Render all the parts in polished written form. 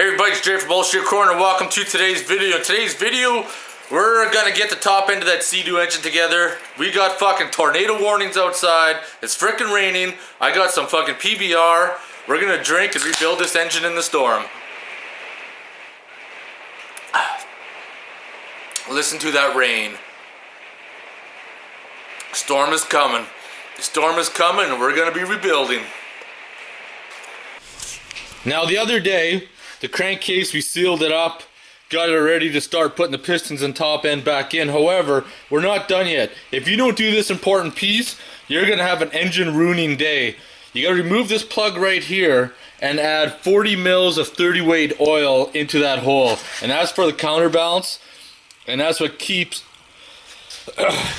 Hey everybody, it's Jay from Bullshit Corner. Welcome to today's video. In today's video, we're gonna get the top end of that Seadoo engine together. We got fucking tornado warnings outside. It's freaking raining. I got some fucking PBR. We're gonna drink and rebuild this engine in the storm. Listen to that rain. Storm is coming. The storm is coming and we're gonna be rebuilding. Now the other day, the crankcase, we sealed it up, got it ready to start putting the pistons and top end back in. However, we're not done yet. If you don't do this important piece, you're gonna have an engine ruining day. You gotta remove this plug right here and add 40 mils of 30 weight oil into that hole. And that's for the counterbalance, and that's what keeps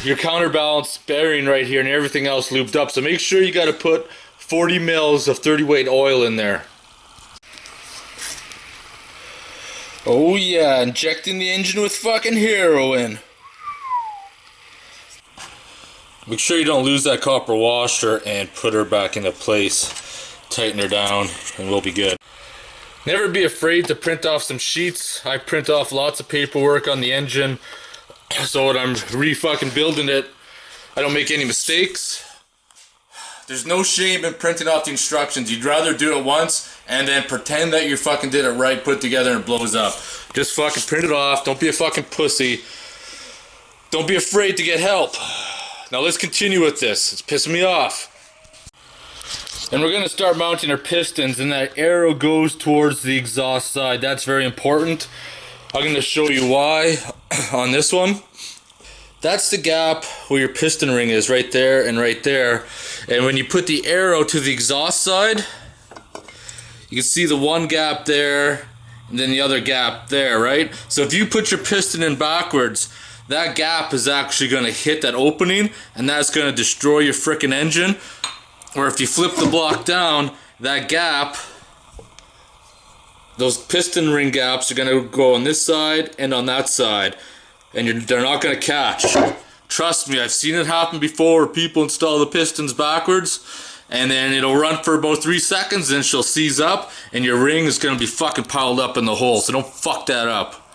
your counterbalance bearing right here and everything else lubed up. So make sure you gotta put 40 mils of 30 weight oil in there. Oh yeah, injecting the engine with fucking heroin. Make sure you don't lose that copper washer and put her back into place. Tighten her down and we'll be good. Never be afraid to print off some sheets. I print off lots of paperwork on the engine, so when I'm re-fucking building it, I don't make any mistakes. There's no shame in printing off the instructions. You'd rather do it once and then pretend that you fucking did it right, put it together and it blows up. Just fucking print it off. Don't be a fucking pussy. Don't be afraid to get help. Now let's continue with this. It's pissing me off. And we're going to start mounting our pistons, and that arrow goes towards the exhaust side. That's very important. I'm going to show you why on this one. That's the gap where your piston ring is, right there and right there. And when you put the arrow to the exhaust side, you can see the one gap there and then the other gap there, right? So if you put your piston in backwards, that gap is actually going to hit that opening and that's going to destroy your frickin' engine. Or if you flip the block down, that gap, those piston ring gaps are going to go on this side and on that side. And they're not going to catch. Trust me, I've seen it happen before where people install the pistons backwards and then it'll run for about 3 seconds, then she'll seize up and your ring is going to be fucking piled up in the hole, so don't fuck that up.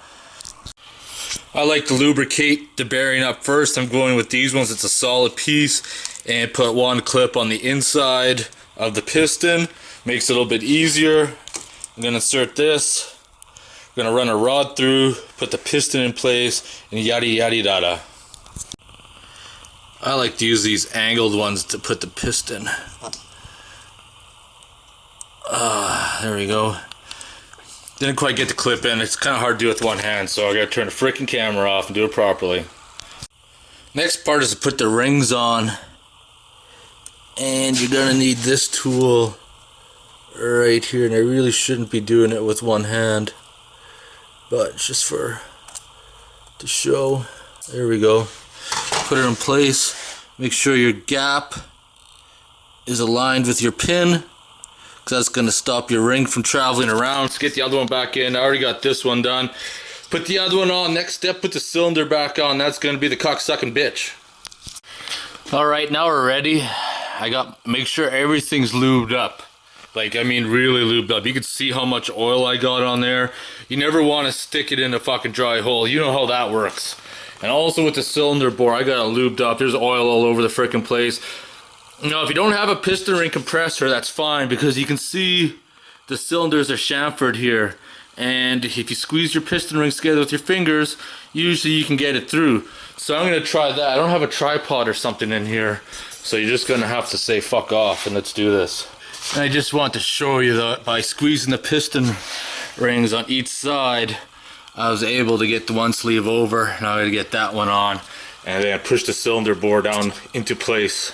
I like to lubricate the bearing up first. I'm going with these ones. It's a solid piece, and put one clip on the inside of the piston. Makes it a little bit easier. I'm going to insert this. We're going to run a rod through, put the piston in place, and yada yada yada. I like to use these angled ones to put the piston. There we go. Didn't quite get the clip in. It's kind of hard to do with one hand, so I gotta turn the freaking camera off and do it properly. Next part is to put the rings on, and you're gonna need this tool right here, and I really shouldn't be doing it with one hand, but just to show. There we go. Put it in place. Make sure your gap is aligned with your pin, because that's going to stop your ring from traveling around. Let's get the other one back in. I already got this one done. Put the other one on. Next step, put the cylinder back on. That's going to be the cocksucking bitch. Alright, now we're ready. Make sure everything's lubed up. Like, I mean really lubed up. You can see how much oil I got on there. You never want to stick it in a fucking dry hole. You know how that works. And also with the cylinder bore, I got it lubed up. There's oil all over the frickin' place. Now, if you don't have a piston ring compressor, that's fine, because you can see the cylinders are chamfered here. And if you squeeze your piston rings together with your fingers, usually you can get it through. So I'm going to try that. I don't have a tripod or something in here, so you're just going to have to say fuck off and let's do this. And I just want to show you that by squeezing the piston rings on each side, I was able to get the one sleeve over. Now I gotta get that one on, and then I push the cylinder bore down into place.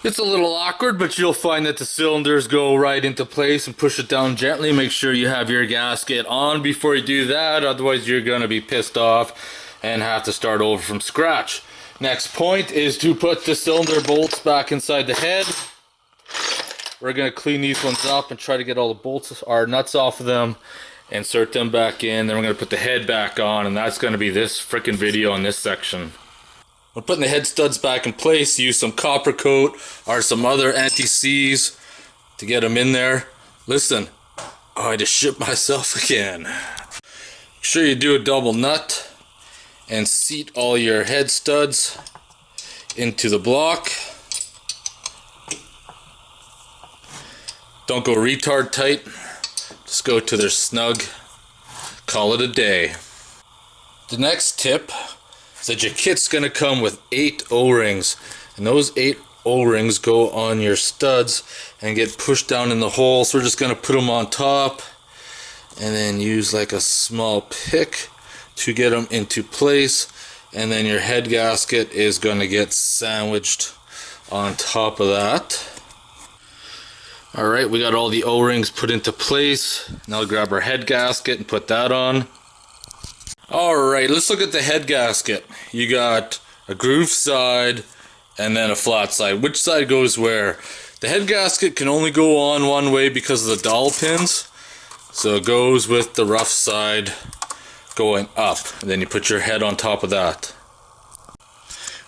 It's a little awkward, but you'll find that the cylinders go right into place, and push it down gently. Make sure you have your gasket on before you do that, otherwise you're gonna be pissed off and have to start over from scratch. Next point is to put the cylinder bolts back inside the head. We're gonna clean these ones up and try to get all the bolts or nuts off of them. Insert them back in, then we're going to put the head back on, and that's going to be this freaking video in this section. When putting the head studs back in place, use some copper coat or some other anti-seize to get them in there. Listen, Oh, I just shit myself again. Make sure you do a double nut and seat all your head studs into the block. Don't go retard tight, just go to their snug, call it a day. The next tip is that your kit's going to come with 8 O-rings, and those 8 O-rings go on your studs and get pushed down in the hole. So we're just going to put them on top and then use like a small pick to get them into place, and then your head gasket is going to get sandwiched on top of that. Alright, we got all the O-rings put into place. Now grab our head gasket and put that on. Alright, let's look at the head gasket. You got a groove side and then a flat side. Which side goes where? The head gasket can only go on one way because of the dowel pins. So it goes with the rough side going up. And then you put your head on top of that.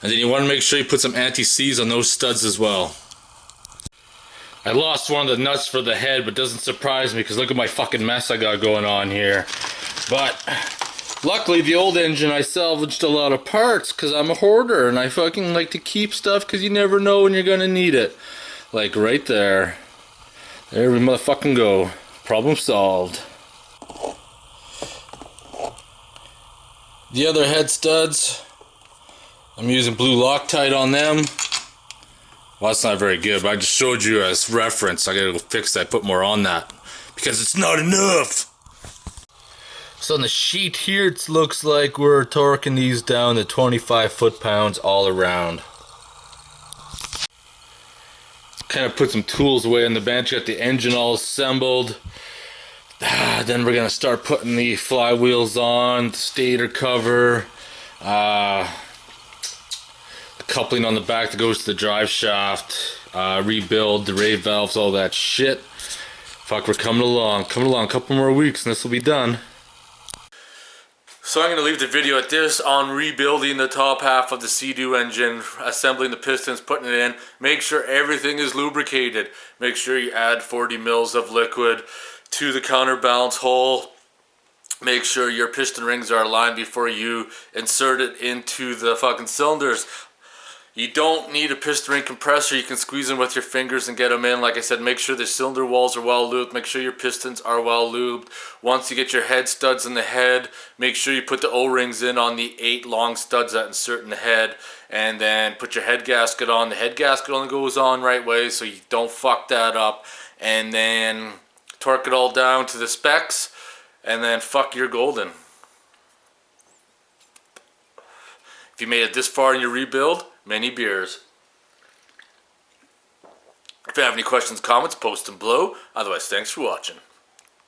And then you want to make sure you put some anti-seize on those studs as well. I lost one of the nuts for the head, but doesn't surprise me because look at my fucking mess I got going on here. But luckily the old engine I salvaged a lot of parts because I'm a hoarder and I fucking like to keep stuff because you never know when you're gonna need it. Like right there. There we motherfucking go. Problem solved. The other head studs, I'm using blue Loctite on them. Well, that's not very good, but I just showed you as reference. I gotta go fix that, put more on that, because it's not enough. So on the sheet here, it looks like we're torquing these down to 25 foot-pounds all around. Kind of put some tools away on the bench, got the engine all assembled. Then we're gonna start putting the flywheels on, the stator cover, coupling on the back that goes to the drive shaft, rebuild the rave valves, all that shit. Fuck, we're coming along, a couple more weeks and this will be done. So I'm going to leave the video at this on rebuilding the top half of the Seadoo engine, assembling the pistons, putting it in. Make sure everything is lubricated. Make sure you add 40 mils of liquid to the counterbalance hole. Make sure your piston rings are aligned before you insert it into the fucking cylinders. You don't need a piston ring compressor. You can squeeze them with your fingers and get them in. Like I said, make sure the cylinder walls are well lubed. Make sure your pistons are well lubed. Once you get your head studs in the head, make sure you put the O-rings in on the 8 long studs that insert in the head. And then put your head gasket on. The head gasket only goes on right way, so you don't fuck that up. And then torque it all down to the specs. And then fuck, you're golden. If you made it this far in your rebuild, many beers. If you have any questions, comments, post them below. Otherwise, thanks for watching.